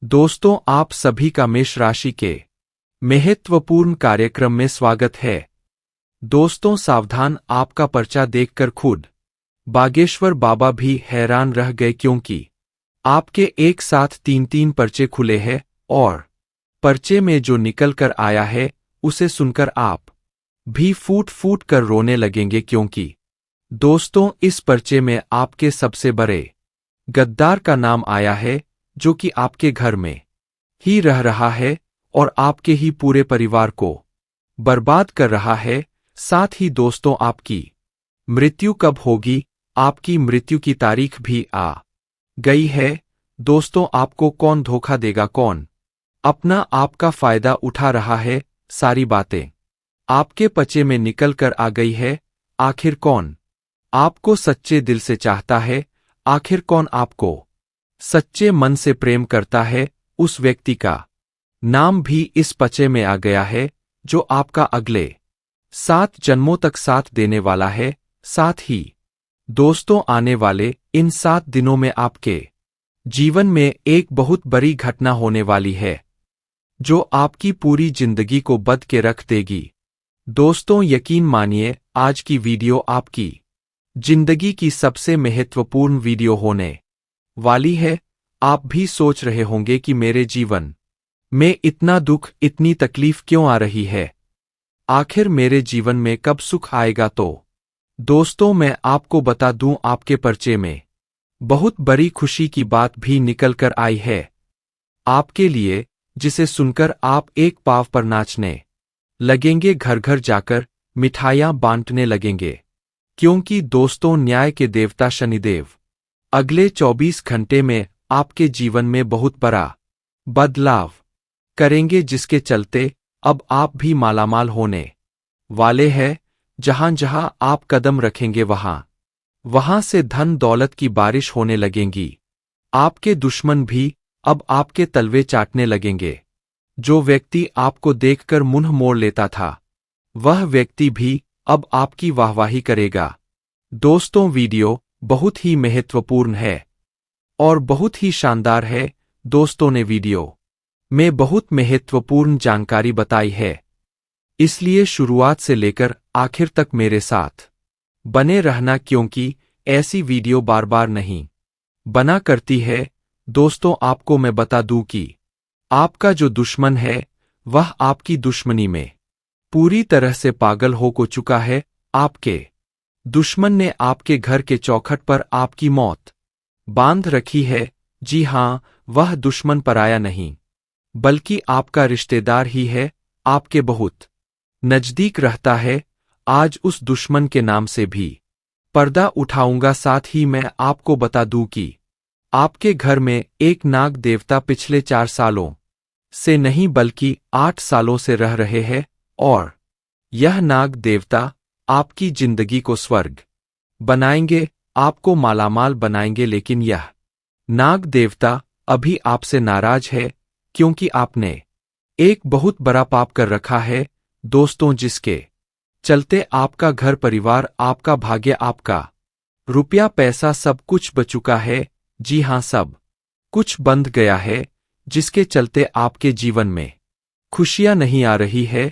दोस्तों, आप सभी का मेष राशि के महत्वपूर्ण कार्यक्रम में स्वागत है। दोस्तों सावधान, आपका पर्चा देखकर खुद बागेश्वर बाबा भी हैरान रह गए, क्योंकि आपके एक साथ तीन पर्चे खुले हैं और पर्चे में जो निकल कर आया है उसे सुनकर आप भी फूट फूट कर रोने लगेंगे, क्योंकि दोस्तों इस पर्चे में आपके सबसे बड़े गद्दार का नाम आया है, जो कि आपके घर में ही रह रहा है और आपके ही पूरे परिवार को बर्बाद कर रहा है। साथ ही दोस्तों, आपकी मृत्यु कब होगी, आपकी मृत्यु की तारीख भी आ गई है। दोस्तों, आपको कौन धोखा देगा, कौन अपना आपका फायदा उठा रहा है, सारी बातें आपके पर्चे में निकल कर आ गई है। आखिर कौन आपको सच्चे दिल से चाहता है, आखिर कौन आपको सच्चे मन से प्रेम करता है, उस व्यक्ति का नाम भी इस पर्चे में आ गया है, जो आपका अगले 7 जन्मों तक साथ देने वाला है। साथ ही दोस्तों, आने वाले इन 7 दिनों में आपके जीवन में एक बहुत बड़ी घटना होने वाली है, जो आपकी पूरी जिंदगी को बदल के रख देगी। दोस्तों यकीन मानिए, आज की वीडियो आपकी जिंदगी की सबसे महत्वपूर्ण वीडियो होने वाली है। आप भी सोच रहे होंगे कि मेरे जीवन में इतना दुख, इतनी तकलीफ क्यों आ रही है, आखिर मेरे जीवन में कब सुख आएगा। तो दोस्तों मैं आपको बता दूं, आपके पर्चे में बहुत बड़ी खुशी की बात भी निकल कर आई है आपके लिए, जिसे सुनकर आप एक पाव पर नाचने लगेंगे, घर घर जाकर मिठाइयां बांटने लगेंगे, क्योंकि दोस्तों न्याय के देवता शनिदेव अगले 24 घंटे में आपके जीवन में बहुत बड़ा बदलाव करेंगे, जिसके चलते अब आप भी मालामाल होने वाले हैं। जहां जहां आप कदम रखेंगे वहां से धन दौलत की बारिश होने लगेंगी। आपके दुश्मन भी अब आपके तलवे चाटने लगेंगे। जो व्यक्ति आपको देखकर मुंह मोड़ लेता था, वह व्यक्ति भी अब आपकी वाहवाही करेगा। दोस्तों वीडियो बहुत ही महत्वपूर्ण है और बहुत ही शानदार है। दोस्तों ने वीडियो में बहुत महत्वपूर्ण जानकारी बताई है, इसलिए शुरुआत से लेकर आखिर तक मेरे साथ बने रहना, क्योंकि ऐसी वीडियो बार बार नहीं बना करती है। दोस्तों आपको मैं बता दूं कि आपका जो दुश्मन है, वह आपकी दुश्मनी में पूरी तरह से पागल हो चुका है। आपके दुश्मन ने आपके घर के चौखट पर आपकी मौत बांध रखी है। जी हां, वह दुश्मन पराया नहीं, बल्कि आपका रिश्तेदार ही है, आपके बहुत नजदीक रहता है। आज उस दुश्मन के नाम से भी पर्दा उठाऊंगा। साथ ही मैं आपको बता दूं कि आपके घर में एक नाग देवता पिछले 4 सालों से नहीं बल्कि 8 सालों से रह रहे हैं, और यह नाग देवता आपकी जिंदगी को स्वर्ग बनाएंगे, आपको मालामाल बनाएंगे। लेकिन यह नाग देवता अभी आपसे नाराज है, क्योंकि आपने एक बहुत बड़ा पाप कर रखा है दोस्तों, जिसके चलते आपका घर परिवार, आपका भाग्य, आपका रुपया पैसा सब कुछ बच चुका है। जी हां, सब कुछ बंध गया है, जिसके चलते आपके जीवन में खुशियां नहीं आ रही है।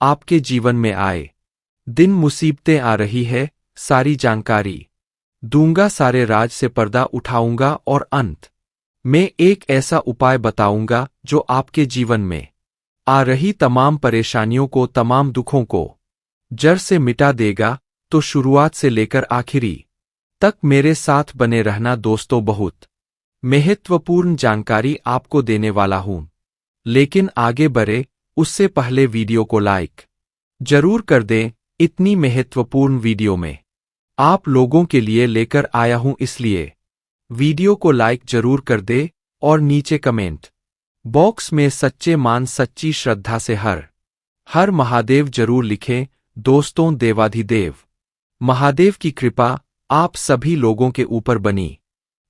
आपके जीवन में आए दिन मुसीबतें आ रही है। सारी जानकारी दूंगा, सारे राज से पर्दा उठाऊंगा और अंत में एक ऐसा उपाय बताऊंगा जो आपके जीवन में आ रही तमाम परेशानियों को, तमाम दुखों को जड़ से मिटा देगा। तो शुरुआत से लेकर आखिरी तक मेरे साथ बने रहना दोस्तों, बहुत महत्वपूर्ण जानकारी आपको देने वाला हूं। लेकिन आगे बढ़े उससे पहले वीडियो को लाइक जरूर कर दें। इतनी महत्वपूर्ण वीडियो में आप लोगों के लिए लेकर आया हूं, इसलिए वीडियो को लाइक जरूर कर दे और नीचे कमेंट बॉक्स में सच्चे मान, सच्ची श्रद्धा से हर महादेव जरूर लिखें। दोस्तों देवाधिदेव महादेव की कृपा आप सभी लोगों के ऊपर बनी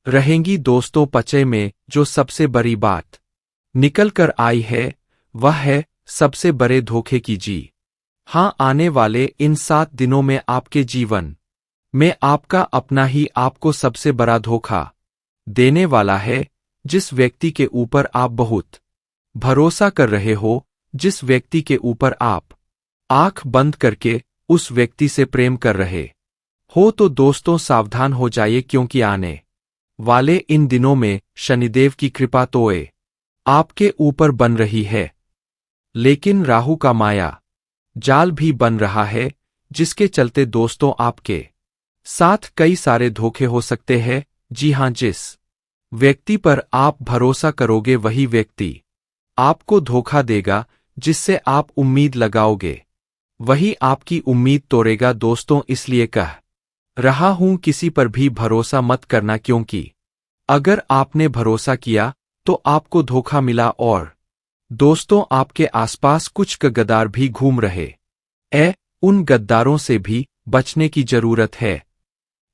रहेंगी। दोस्तों पर्चे में जो सबसे बड़ी बात निकल कर आई है, वह है सबसे बड़े धोखे की। जी हां, आने वाले इन 7 दिनों में आपके जीवन में आपका अपना ही आपको सबसे बड़ा धोखा देने वाला है। जिस व्यक्ति के ऊपर आप बहुत भरोसा कर रहे हो, जिस व्यक्ति के ऊपर आप आंख बंद करके उस व्यक्ति से प्रेम कर रहे हो, तो दोस्तों सावधान हो जाइए, क्योंकि आने वाले इन दिनों में शनिदेव की कृपा तोए आपके ऊपर बन रही है, लेकिन राहु का माया जाल भी बन रहा है, जिसके चलते दोस्तों आपके साथ कई सारे धोखे हो सकते हैं। जी हां, जिस व्यक्ति पर आप भरोसा करोगे वही व्यक्ति आपको धोखा देगा, जिससे आप उम्मीद लगाओगे वही आपकी उम्मीद तोड़ेगा। दोस्तों इसलिए कह रहा हूं, किसी पर भी भरोसा मत करना, क्योंकि अगर आपने भरोसा किया तो आपको धोखा मिला, और दोस्तों आपके आसपास कुछ गद्दार भी घूम रहे उन गद्दारों से भी बचने की जरूरत है,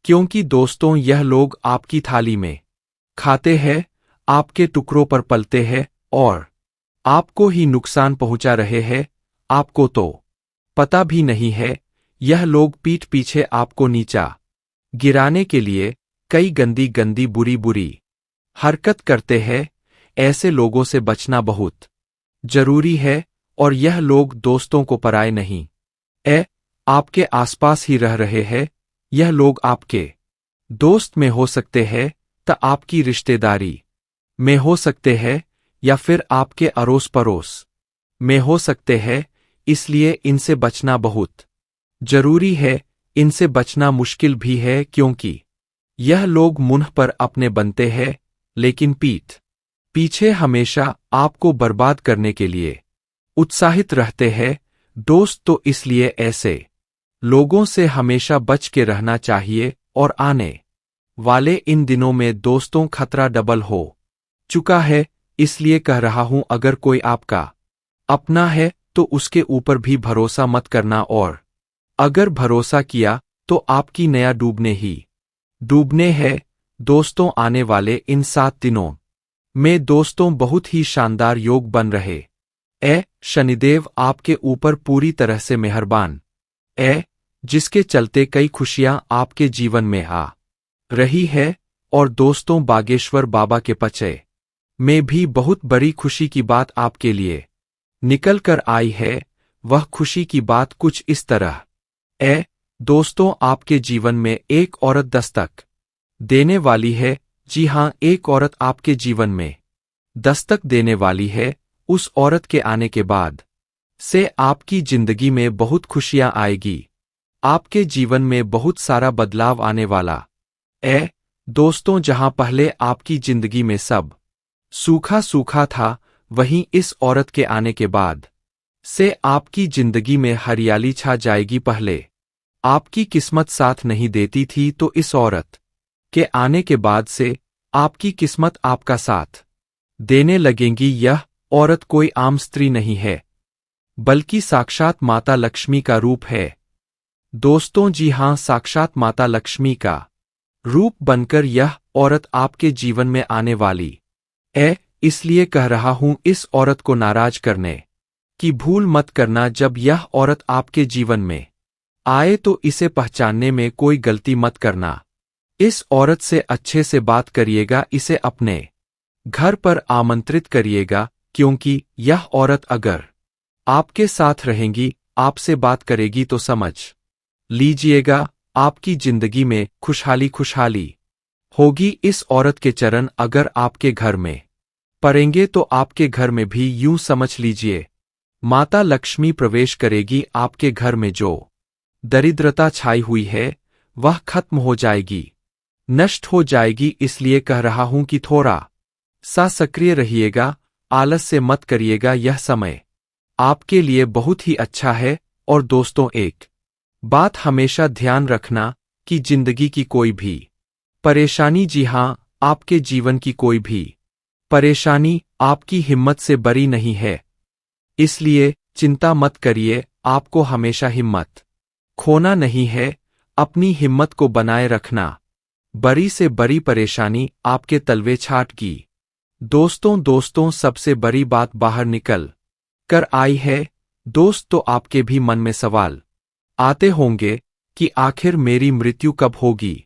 क्योंकि दोस्तों यह लोग आपकी थाली में खाते हैं, आपके टुकड़ों पर पलते हैं और आपको ही नुकसान पहुंचा रहे हैं। आपको तो पता भी नहीं है, यह लोग पीठ पीछे आपको नीचा गिराने के लिए कई गंदी गंदी बुरी बुरी हरकत करते हैं। ऐसे लोगों से बचना बहुत जरूरी है, और यह लोग दोस्तों को पराए नहीं आपके आसपास ही रह रहे हैं। यह लोग आपके दोस्त में हो सकते हैं, तो आपकी रिश्तेदारी में हो सकते हैं, या फिर आपके अड़ोस पड़ोस में हो सकते हैं। इसलिए इनसे बचना बहुत जरूरी है। इनसे बचना मुश्किल भी है, क्योंकि यह लोग मुंह पर अपने बनते हैं, लेकिन पीठ पीछे हमेशा आपको बर्बाद करने के लिए उत्साहित रहते हैं। दोस्त तो इसलिए ऐसे लोगों से हमेशा बच के रहना चाहिए, और आने वाले इन दिनों में दोस्तों खतरा डबल हो चुका है। इसलिए कह रहा हूं, अगर कोई आपका अपना है तो उसके ऊपर भी भरोसा मत करना, और अगर भरोसा किया तो आपकी नया डूबने है। दोस्तों आने वाले इन 7 दिनों में दोस्तों बहुत ही शानदार योग बन रहे शनिदेव आपके ऊपर पूरी तरह से मेहरबान जिसके चलते कई खुशियां आपके जीवन में आ रही है। और दोस्तों बागेश्वर बाबा के पचे में भी बहुत बड़ी खुशी की बात आपके लिए निकल कर आई है। वह खुशी की बात कुछ इस तरह दोस्तों आपके जीवन में एक औरत दस्तक देने वाली है। जी हां, एक औरत आपके जीवन में दस्तक देने वाली है। उस औरत के आने के बाद से आपकी जिंदगी में बहुत खुशियां आएगी, आपके जीवन में बहुत सारा बदलाव आने वाला दोस्तों जहां पहले आपकी जिंदगी में सब सूखा सूखा था, वहीं इस औरत के आने के बाद से आपकी जिंदगी में हरियाली छा जाएगी। पहले आपकी किस्मत साथ नहीं देती थी, तो इस औरत के आने के बाद से आपकी किस्मत आपका साथ देने लगेंगी। यह औरत कोई आम स्त्री नहीं है, बल्कि साक्षात माता लक्ष्मी का रूप है। दोस्तों जी हां, साक्षात माता लक्ष्मी का रूप बनकर यह औरत आपके जीवन में आने वाली इसलिए कह रहा हूं, इस औरत को नाराज करने की भूल मत करना। जब यह औरत आपके जीवन में आए तो इसे पहचानने में कोई गलती मत करना। इस औरत से अच्छे से बात करिएगा, इसे अपने घर पर आमंत्रित करिएगा, क्योंकि यह औरत अगर आपके साथ रहेंगी, आपसे बात करेगी, तो समझ लीजिएगा आपकी जिंदगी में खुशहाली खुशहाली होगी। इस औरत के चरण अगर आपके घर में पड़ेंगे तो आपके घर में भी यूं समझ लीजिए माता लक्ष्मी प्रवेश करेगी। आपके घर में जो दरिद्रता छाई हुई है वह खत्म हो जाएगी, नष्ट हो जाएगी। इसलिए कह रहा हूं कि थोड़ा सा सक्रिय रहिएगा, आलस्य मत करिएगा। यह समय आपके लिए बहुत ही अच्छा है। और दोस्तों एक बात हमेशा ध्यान रखना कि जिंदगी की कोई भी परेशानी, जी हां, आपके जीवन की कोई भी परेशानी आपकी हिम्मत से बरी नहीं है। इसलिए चिंता मत करिए, आपको हमेशा हिम्मत खोना नहीं है, अपनी हिम्मत को बनाए रखना। बड़ी से बड़ी परेशानी आपके तलवे छाटगी। दोस्तों सबसे बड़ी बात बाहर निकल कर आई है। दोस्त तो आपके भी मन में सवाल आते होंगे कि आखिर मेरी मृत्यु कब होगी,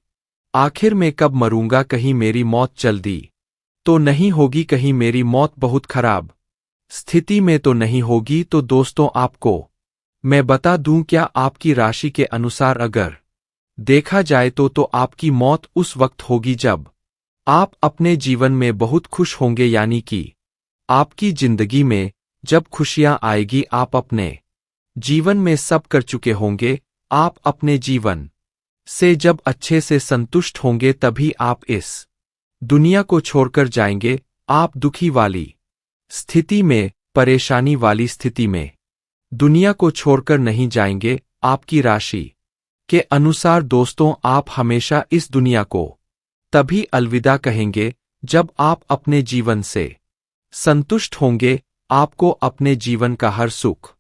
आखिर मैं कब मरूंगा, कहीं मेरी मौत जल्दी तो नहीं होगी कहीं मेरी मौत बहुत खराब स्थिति में तो नहीं होगी। तो दोस्तों, आपको मैं बता दूं क्या, आपकी राशि के अनुसार अगर देखा जाए तो आपकी मौत उस वक्त होगी जब आप अपने जीवन में बहुत खुश होंगे, यानी कि आपकी जिंदगी में जब खुशियां आएगी, आप अपने जीवन में सब कर चुके होंगे, आप अपने जीवन से जब अच्छे से संतुष्ट होंगे, तभी आप इस दुनिया को छोड़कर जाएंगे। आप दुखी वाली स्थिति में, परेशानी वाली स्थिति में दुनिया को छोड़कर नहीं जाएंगे। आपकी राशि के अनुसार दोस्तों, आप हमेशा इस दुनिया को तभी अलविदा कहेंगे जब आप अपने जीवन से संतुष्ट होंगे, आपको अपने जीवन का हर सुख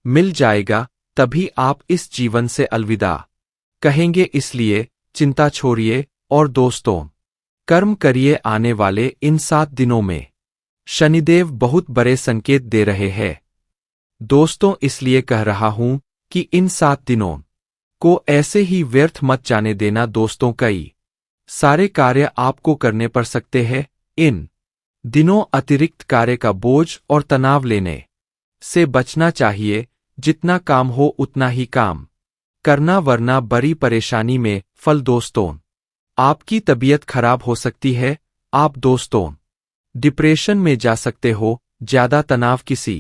मिल जाएगा, तभी आप इस जीवन से अलविदा कहेंगे। इसलिए चिंता छोड़िए और दोस्तों, कर्म करिए। आने वाले इन 7 दिनों में शनिदेव बहुत बड़े संकेत दे रहे हैं दोस्तों, इसलिए कह रहा हूं कि इन 7 दिनों को ऐसे ही व्यर्थ मत जाने देना दोस्तों। कई सारे कार्य आपको करने पड़ सकते हैं। इन दिनों अतिरिक्त कार्य का बोझ और तनाव लेने से बचना चाहिए। जितना काम हो उतना ही काम करना, वरना बड़ी परेशानी में फल। दोस्तों, आपकी तबीयत खराब हो सकती है। आप दोस्तों डिप्रेशन में जा सकते हो। ज्यादा तनाव किसी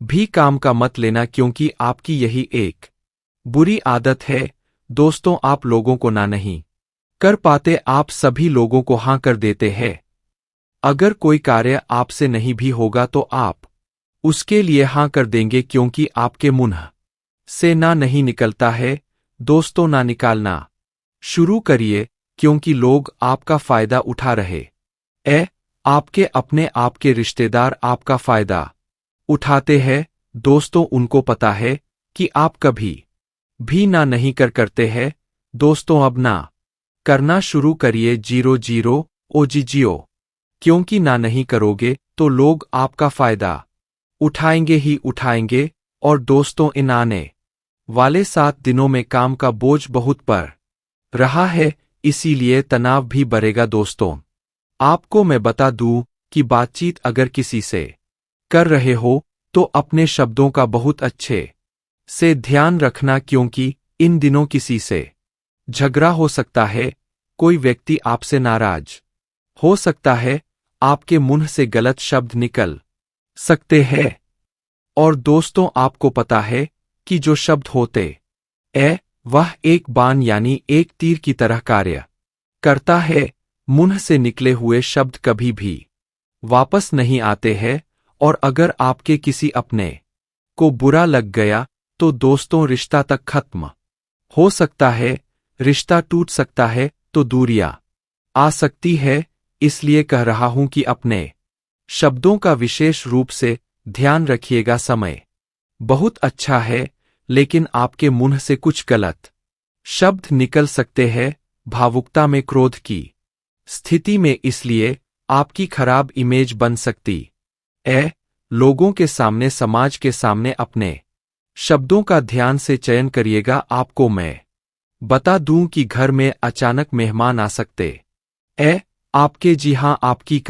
भी काम का मत लेना, क्योंकि आपकी यही एक बुरी आदत है दोस्तों। आप लोगों को ना नहीं कर पाते, आप सभी लोगों को हां कर देते हैं। अगर कोई कार्य आपसे नहीं भी होगा तो आप उसके लिए हां कर देंगे, क्योंकि आपके मुंह से ना नहीं निकलता है। दोस्तों, ना निकालना शुरू करिए, क्योंकि लोग आपका फायदा उठा रहे आपके अपने आपके रिश्तेदार आपका फायदा उठाते हैं। दोस्तों, उनको पता है कि आप कभी भी ना नहीं करते हैं। दोस्तों, अब ना करना शुरू करिए। 00 OGGO, क्योंकि ना नहीं करोगे तो लोग आपका फायदा उठाएंगे ही उठाएंगे। और दोस्तों, इन आने वाले 7 दिनों में काम का बोझ बहुत बढ़ रहा है, इसीलिए तनाव भी बढ़ेगा। दोस्तों, आपको मैं बता दूं कि बातचीत अगर किसी से कर रहे हो तो अपने शब्दों का बहुत अच्छे से ध्यान रखना, क्योंकि इन दिनों किसी से झगड़ा हो सकता है। कोई व्यक्ति आपसे नाराज हो सकता है, आपके मुंह से गलत शब्द निकल सकते हैं। और दोस्तों, आपको पता है कि जो शब्द होते वह एक बाण यानी एक तीर की तरह कार्य करता है। मुंह से निकले हुए शब्द कभी भी वापस नहीं आते हैं, और अगर आपके किसी अपने को बुरा लग गया तो दोस्तों रिश्ता तक खत्म हो सकता है, रिश्ता टूट सकता है, तो दूरियां आ सकती है। इसलिए कह रहा हूं कि अपने शब्दों का विशेष रूप से ध्यान रखिएगा। समय बहुत अच्छा है, लेकिन आपके मुंह से कुछ गलत शब्द निकल सकते हैं भावुकता में, क्रोध की स्थिति में, इसलिए आपकी खराब इमेज बन सकती लोगों के सामने, समाज के सामने। अपने शब्दों का ध्यान से चयन करिएगा। आपको मैं बता दूं कि घर में अचानक मेहमान आ सकते आपके, जी हां, आपकी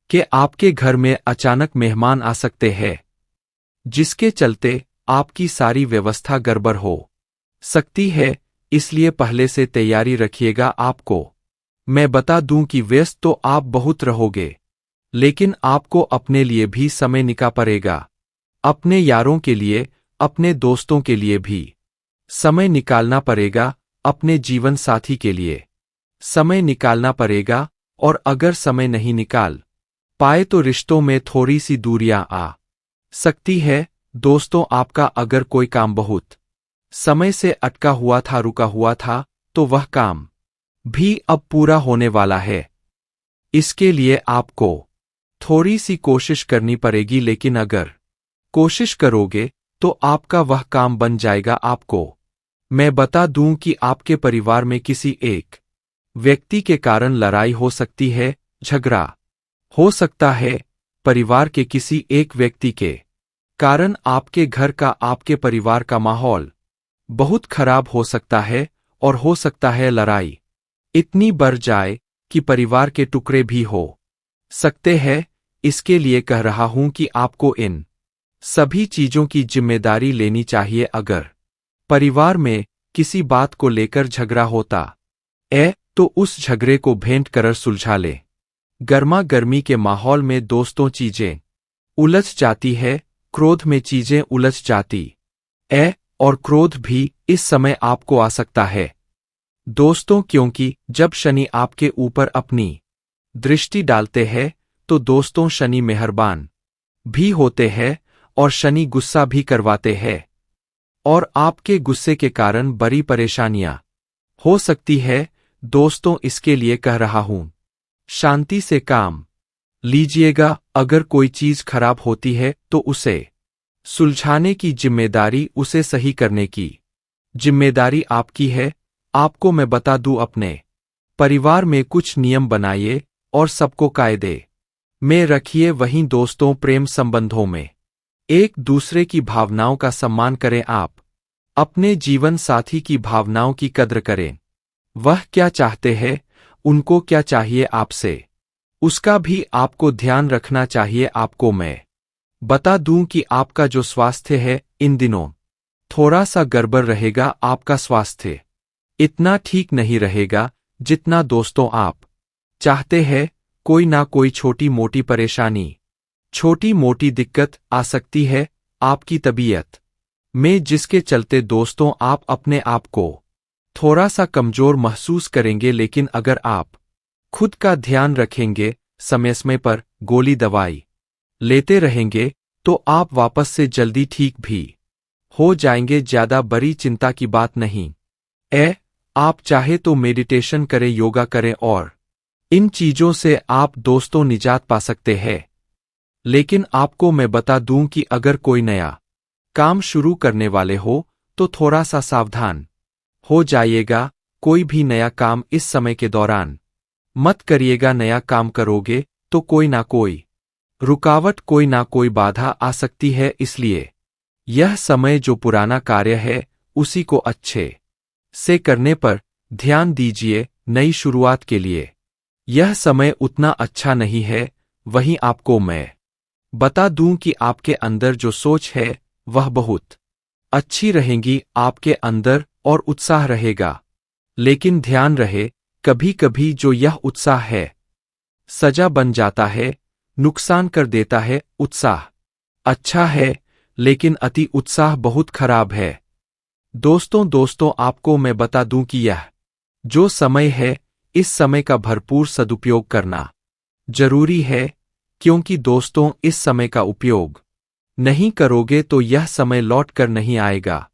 के आपके घर में अचानक मेहमान आ सकते हैं, जिसके चलते आपकी सारी व्यवस्था गड़बड़ हो सकती है। इसलिए पहले से तैयारी रखिएगा। आपको मैं बता दूं कि व्यस्त तो आप बहुत रहोगे, लेकिन आपको अपने लिए भी समय निकालना पड़ेगा। अपने यारों के लिए, अपने दोस्तों के लिए भी समय निकालना पड़ेगा। अपने जीवन साथी के लिए समय निकालना पड़ेगा। और अगर समय नहीं निकाल पाए तो रिश्तों में थोड़ी सी दूरियां आ सकती है। दोस्तों, आपका अगर कोई काम बहुत समय से अटका हुआ था, रुका हुआ था, तो वह काम भी अब पूरा होने वाला है। इसके लिए आपको थोड़ी सी कोशिश करनी पड़ेगी, लेकिन अगर कोशिश करोगे तो आपका वह काम बन जाएगा। आपको मैं बता दूं कि आपके परिवार में किसी एक व्यक्ति के कारण लड़ाई हो सकती है, झगड़ा हो सकता है। परिवार के किसी एक व्यक्ति के कारण आपके घर का, आपके परिवार का माहौल बहुत खराब हो सकता है, और हो सकता है लड़ाई इतनी बढ़ जाए कि परिवार के टुकड़े भी हो सकते हैं। इसके लिए कह रहा हूं कि आपको इन सभी चीजों की जिम्मेदारी लेनी चाहिए। अगर परिवार में किसी बात को लेकर झगड़ा होता है तो उस झगड़े को भेंट कर सुलझा ले। गर्मा गर्मी के माहौल में दोस्तों चीजें उलझ जाती है, क्रोध में चीजें उलझ जाती है और क्रोध भी इस समय आपको आ सकता है दोस्तों, क्योंकि जब शनि आपके ऊपर अपनी दृष्टि डालते हैं तो दोस्तों शनि मेहरबान भी होते हैं और शनि गुस्सा भी करवाते हैं और आपके गुस्से के कारण बड़ी परेशानियां हो सकती है दोस्तों। इसके लिए कह रहा हूं शांति से काम लीजिएगा। अगर कोई चीज खराब होती है तो उसे सुलझाने की जिम्मेदारी, उसे सही करने की जिम्मेदारी आपकी है। आपको मैं बता दूं, अपने परिवार में कुछ नियम बनाइए और सबको कायदे में रखिए। वहीं दोस्तों प्रेम संबंधों में एक दूसरे की भावनाओं का सम्मान करें। आप अपने जीवन साथी की भावनाओं की कद्र करें। वह क्या चाहते हैं, उनको क्या चाहिए आपसे, उसका भी आपको ध्यान रखना चाहिए। आपको मैं बता दूं कि आपका जो स्वास्थ्य है इन दिनों थोड़ा सा गड़बड़ रहेगा। आपका स्वास्थ्य इतना ठीक नहीं रहेगा जितना दोस्तों आप चाहते हैं। कोई ना कोई छोटी मोटी परेशानी, छोटी मोटी दिक्कत आ सकती है आपकी तबीयत में, जिसके चलते दोस्तों आप अपने आप को थोड़ा सा कमजोर महसूस करेंगे। लेकिन अगर आप खुद का ध्यान रखेंगे, समय समय पर गोली दवाई लेते रहेंगे तो आप वापस से जल्दी ठीक भी हो जाएंगे। ज्यादा बड़ी चिंता की बात नहीं है। आप चाहे तो मेडिटेशन करें, योगा करें और इन चीजों से आप दोस्तों निजात पा सकते हैं। लेकिन आपको मैं बता दूं कि अगर कोई नया काम शुरू करने वाले हो तो थोड़ा सा सावधान हो जाइएगा। कोई भी नया काम इस समय के दौरान मत करिएगा। नया काम करोगे तो कोई ना कोई रुकावट, कोई ना कोई बाधा आ सकती है। इसलिए यह समय जो पुराना कार्य है उसी को अच्छे से करने पर ध्यान दीजिए। नई शुरुआत के लिए यह समय उतना अच्छा नहीं है। वहीं आपको मैं बता दूं कि आपके अंदर जो सोच है वह बहुत अच्छी रहेगी। आपके अंदर और उत्साह रहेगा। लेकिन ध्यान रहे, कभी कभी जो यह उत्साह है सजा बन जाता है, नुकसान कर देता है। उत्साह अच्छा है लेकिन अति उत्साह बहुत खराब है दोस्तों आपको मैं बता दूं कि यह जो समय है इस समय का भरपूर सदुपयोग करना जरूरी है, क्योंकि दोस्तों इस समय का उपयोग नहीं करोगे तो यह समय लौट कर नहीं आएगा।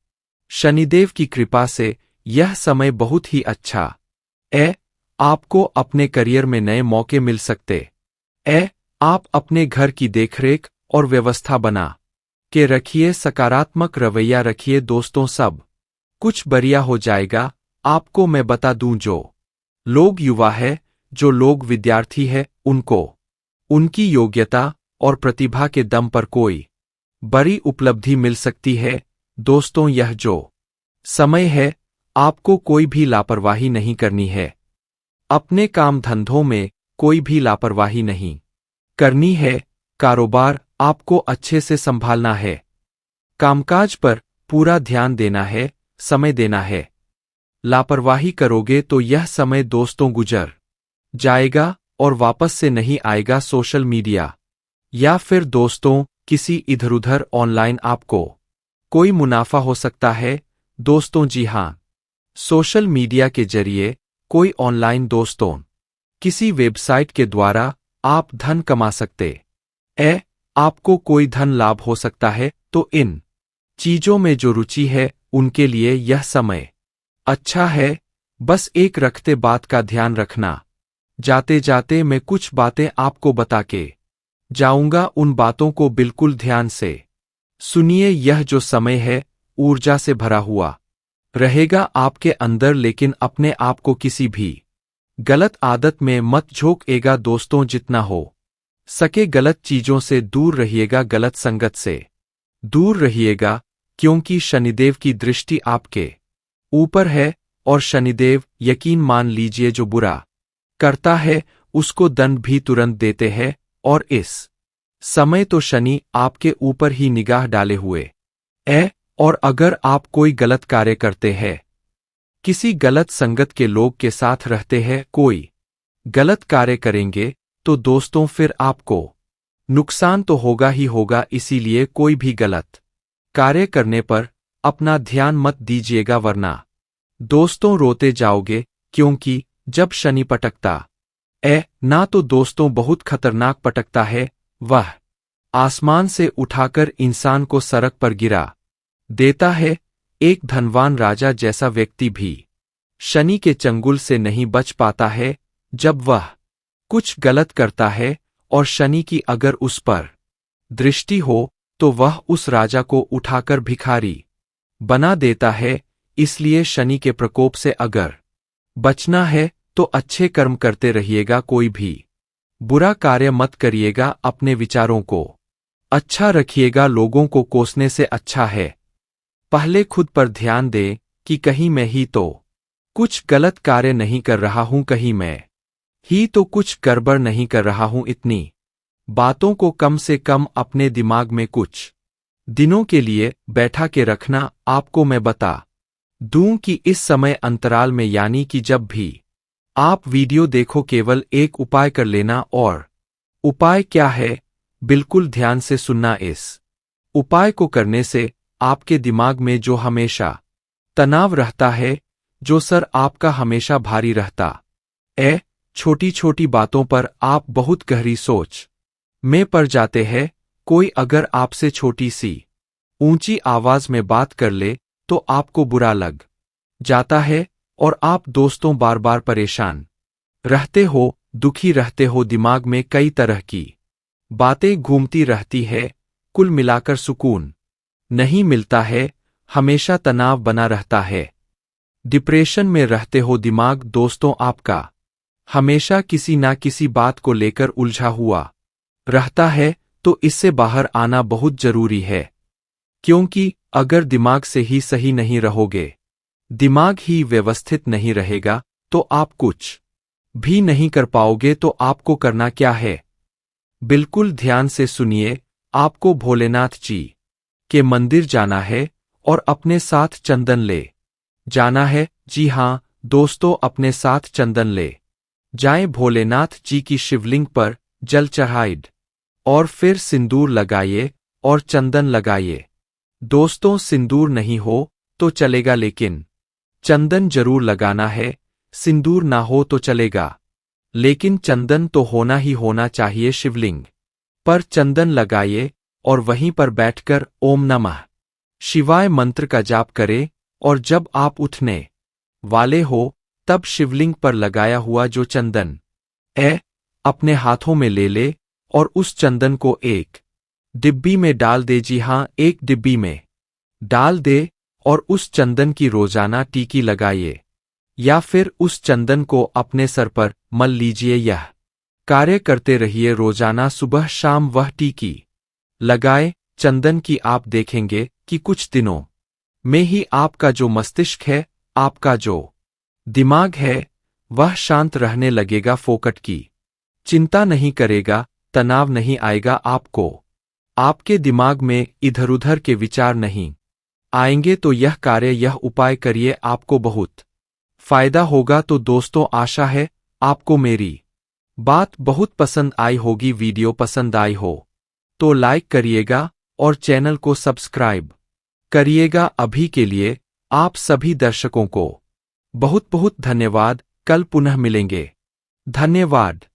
शनिदेव की कृपा से यह समय बहुत ही अच्छा है। आपको अपने करियर में नए मौके मिल सकते हैं। आप अपने घर की देखरेख और व्यवस्था बना के रखिए, सकारात्मक रवैया रखिए दोस्तों, सब कुछ बढ़िया हो जाएगा। आपको मैं बता दूं, जो लोग युवा है, जो लोग विद्यार्थी है, उनको उनकी योग्यता और प्रतिभा के दम पर कोई बड़ी उपलब्धि मिल सकती है। दोस्तों यह जो समय है आपको कोई भी लापरवाही नहीं करनी है। अपने काम धंधों में कोई भी लापरवाही नहीं करनी है। कारोबार आपको अच्छे से संभालना है। कामकाज पर पूरा ध्यान देना है, समय देना है। लापरवाही करोगे तो यह समय दोस्तों गुजर जाएगा और वापस से नहीं आएगा। सोशल मीडिया या फिर दोस्तों किसी इधर-उधर ऑनलाइन आपको कोई मुनाफा हो सकता है दोस्तों। जी हां, सोशल मीडिया के जरिए कोई ऑनलाइन दोस्तों किसी वेबसाइट के द्वारा आप धन कमा सकते हैं। आपको कोई धन लाभ हो सकता है। तो इन चीजों में जो रुचि है उनके लिए यह समय अच्छा है। बस एक रखते बात का ध्यान रखना। जाते जाते मैं कुछ बातें आपको बता के जाऊंगा, उन बातों को बिल्कुल ध्यान से सुनिए। यह जो समय है ऊर्जा से भरा हुआ रहेगा आपके अंदर, लेकिन अपने आप को किसी भी गलत आदत में मत झोंकिएगा दोस्तों। जितना हो सके गलत चीजों से दूर रहिएगा, गलत संगत से दूर रहिएगा, क्योंकि शनिदेव की दृष्टि आपके ऊपर है और शनिदेव, यकीन मान लीजिए, जो बुरा करता है उसको दंड भी तुरंत देते हैं। और इस समय तो शनि आपके ऊपर ही निगाह डाले हुए है। और अगर आप कोई गलत कार्य करते हैं, किसी गलत संगत के लोग के साथ रहते हैं, कोई गलत कार्य करेंगे, तो दोस्तों फिर आपको नुकसान तो होगा ही होगा। इसीलिए कोई भी गलत कार्य करने पर अपना ध्यान मत दीजिएगा, वरना दोस्तों रोते जाओगे। क्योंकि जब शनि पटकता है ना, तो दोस्तों बहुत खतरनाक पटकता है। वह आसमान से उठाकर इंसान को सड़क पर गिरा देता है। एक धनवान राजा जैसा व्यक्ति भी शनि के चंगुल से नहीं बच पाता है। जब वह कुछ गलत करता है और शनि की अगर उस पर दृष्टि हो, तो वह उस राजा को उठाकर भिखारी बना देता है। इसलिए शनि के प्रकोप से अगर बचना है तो अच्छे कर्म करते रहिएगा, कोई भी बुरा कार्य मत करिएगा, अपने विचारों को अच्छा रखिएगा। लोगों को कोसने से अच्छा है पहले खुद पर ध्यान दें कि कहीं मैं ही तो कुछ गलत कार्य नहीं कर रहा हूं, कहीं मैं ही तो कुछ गड़बड़ नहीं कर रहा हूं। इतनी बातों को कम से कम अपने दिमाग में कुछ दिनों के लिए बैठा के रखना। आपको मैं बता दूं कि इस समय अंतराल में, यानी कि जब भी आप वीडियो देखो, केवल एक उपाय कर लेना। और उपाय क्या है, बिल्कुल ध्यान से सुनना। इस उपाय को करने से आपके दिमाग में जो हमेशा तनाव रहता है, जो सर आपका हमेशा भारी रहता है, छोटी छोटी बातों पर आप बहुत गहरी सोच में पड़ जाते हैं। कोई अगर आपसे छोटी सी ऊंची आवाज में बात कर ले तो आपको बुरा लग जाता है, और आप दोस्तों बार बार परेशान रहते हो, दुखी रहते हो। दिमाग में कई तरह की बातें घूमती रहती है, कुल मिलाकर सुकून नहीं मिलता है, हमेशा तनाव बना रहता है, डिप्रेशन में रहते हो। दिमाग दोस्तों आपका हमेशा किसी ना किसी बात को लेकर उलझा हुआ रहता है, तो इससे बाहर आना बहुत जरूरी है। क्योंकि अगर दिमाग से ही सही नहीं रहोगे, दिमाग ही व्यवस्थित नहीं रहेगा, तो आप कुछ भी नहीं कर पाओगे। तो आपको करना क्या है, बिल्कुल ध्यान से सुनिए। आपको भोलेनाथ जी के मंदिर जाना है और अपने साथ चंदन ले जाना है। जी हां दोस्तों, अपने साथ चंदन ले जाएं, भोलेनाथ जी की शिवलिंग पर जल चढ़ाइए और फिर सिंदूर लगाइए और चंदन लगाइए। दोस्तों सिंदूर नहीं हो तो चलेगा, लेकिन चंदन जरूर लगाना है। सिंदूर ना हो तो चलेगा, लेकिन चंदन तो होना ही होना चाहिए। शिवलिंग पर चंदन लगाइए और वहीं पर बैठकर ओम नमः शिवाय मंत्र का जाप करें। और जब आप उठने वाले हो, तब शिवलिंग पर लगाया हुआ जो चंदन है अपने हाथों में ले ले और उस चंदन को एक डिब्बी में डाल दे। जी हां, एक डिब्बी में डाल दे और उस चंदन की रोजाना टीकी लगाइए, या फिर उस चंदन को अपने सर पर मल लीजिए। यह कार्य करते रहिए रोजाना, सुबह शाम वह टीकी लगाए चंदन की। आप देखेंगे कि कुछ दिनों में ही आपका जो मस्तिष्क है, आपका जो दिमाग है, वह शांत रहने लगेगा। फोकट की चिंता नहीं करेगा, तनाव नहीं आएगा आपको, आपके दिमाग में इधर उधर के विचार नहीं आएंगे। तो यह कार्य, यह उपाय करिए, आपको बहुत फायदा होगा। तो दोस्तों आशा है आपको मेरी बात बहुत पसंद आई होगी। वीडियो पसंद आई हो तो लाइक करिएगा और चैनल को सब्सक्राइब करिएगा। अभी के लिए आप सभी दर्शकों को बहुत बहुत धन्यवाद। कल पुनः मिलेंगे। धन्यवाद।